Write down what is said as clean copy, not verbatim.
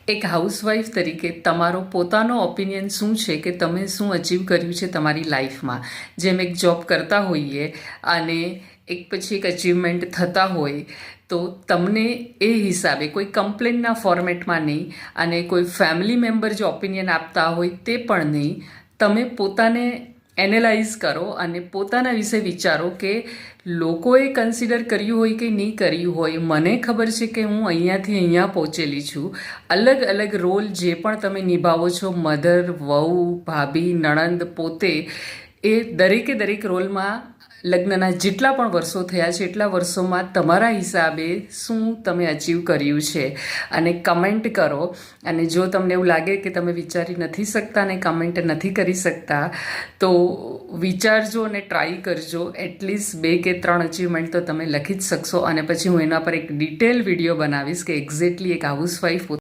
એક હાઉસવાઈફ તરીકે તમારો પોતાનો ઓપિનિયન શું છે કે તમે શું અચીવ કર્યું છે તમારી લાઈફમાં? જેમ એક જોબ કરતા હોઈએ અને એક પછી એક અચીવમેન્ટ થતા હોય તો તમને એ હિસાબે કોઈ કમ્પ્લેનના ફોર્મેટમાં નહીં અને કોઈ ફેમિલી મેમ્બર જે ઓપિનિયન આપતા હોય તે પણ નહીં, તમે પોતાને એનાલાઇઝ કરો અને પોતાના વિશે વિચારો કે લોકોએ કન્સિડર કર્યું હોય કે નહીં કર્યું હોય. મને ખબર છે કે હું અહીંયાથી અહીંયા પહોંચેલી છું. અલગ અલગ રોલ જે પણ તમે નિભાવો છો, મધર, વહુ, ભાભી, નણંદ, પોતે, એ દરેકે દરેક રોલમાં લગ્નના જેટલા પણ વર્ષો થયા છે એટલા વર્ષોમાં તમારા હિસાબે શું તમે અચીવ કર્યું છે અને કમેન્ટ કરો. અને જો તમને એવું લાગે કે તમે વિચારી નથી શકતા અને કમેન્ટ નથી કરી શકતા તો વિચારજો અને ટ્રાય કરજો. એટલીસ્ટ 2 કે 3 અચીવમેન્ટ તો તમે લખી જ શકશો અને પછી હું એના પર એક ડિટેલ વિડીયો બનાવીશ કે એક્ઝેક્ટલી એક હાઉસવાઈફ